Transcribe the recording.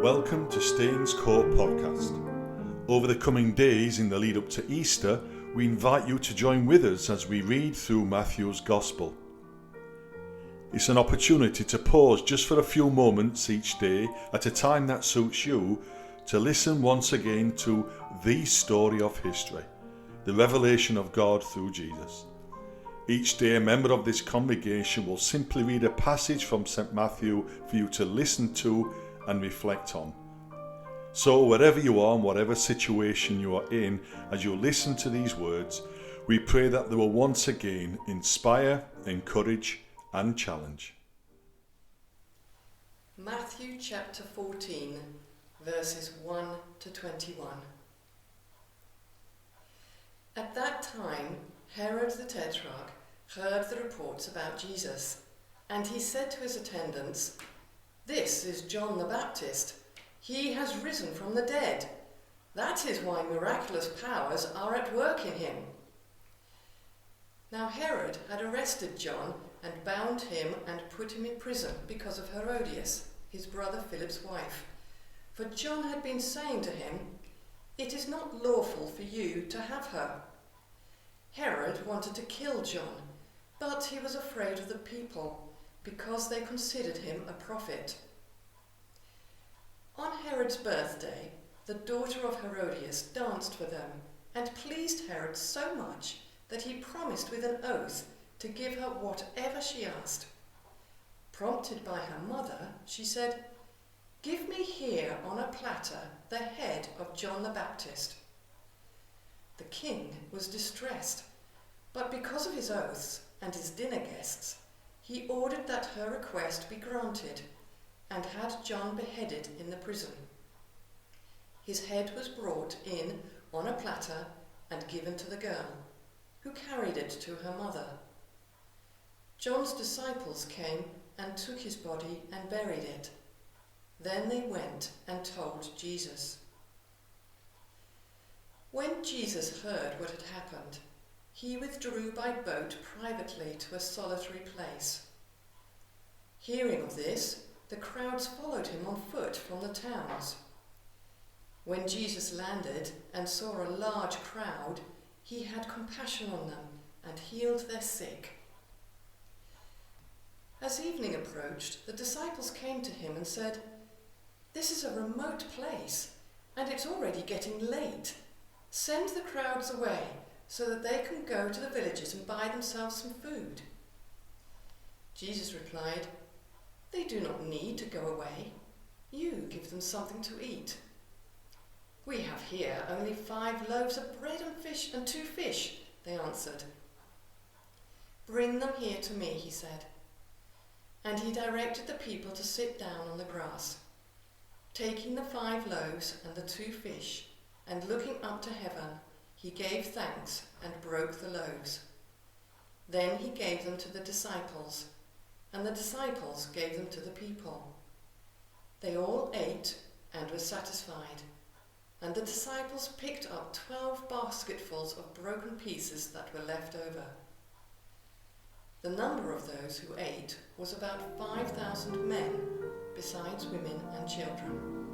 Welcome to Staines Court Podcast. Over the coming days in the lead up to Easter, we invite you to join with us as we read through Matthew's Gospel. It's an opportunity to pause just for a few moments each day at a time that suits you to listen once again to the story of history, the revelation of God through Jesus. Each day a member of this congregation will simply read a passage from St. Matthew for you to listen to and reflect on. So wherever you are and whatever situation you are in, as you listen to these words, we pray that they will once again inspire, encourage and challenge. Matthew chapter 14, verses 1 to 21. At that time, Herod the Tetrarch heard the reports about Jesus, and he said to his attendants, "This is John the Baptist. He has risen from the dead. That is why miraculous powers are at work in him." Now Herod had arrested John and bound him and put him in prison because of Herodias, his brother Philip's wife. For John had been saying to him, "It is not lawful for you to have her." Herod wanted to kill John, but he was afraid of the people, because they considered him a prophet. On Herod's birthday, the daughter of Herodias danced for them, and pleased Herod so much that he promised with an oath to give her whatever she asked. Prompted by her mother, she said, "Give me here on a platter the head of John the Baptist." The king was distressed, but because of his oaths and his dinner guests, he ordered that her request be granted and had John beheaded in the prison. His head was brought in on a platter and given to the girl, who carried it to her mother. John's disciples came and took his body and buried it. Then they went and told Jesus. When Jesus heard what had happened, he withdrew by boat privately to a solitary place. Hearing of this, the crowds followed him on foot from the towns. When Jesus landed and saw a large crowd, he had compassion on them and healed their sick. As evening approached, the disciples came to him and said, "This is a remote place, and it's already getting late. Send the crowds away so that they can go to the villages and buy themselves some food." Jesus replied, "They do not need to go away. You give them something to eat." "We have here only 5 loaves of bread and 2 fish, they answered. "Bring them here to me," he said. And he directed the people to sit down on the grass. Taking the 5 loaves and the 2 fish, and looking up to heaven, he gave thanks and broke the loaves. Then he gave them to the disciples, and the disciples gave them to the people. They all ate and were satisfied, and the disciples picked up 12 basketfuls of broken pieces that were left over. The number of those who ate was about 5,000 men, besides women and children.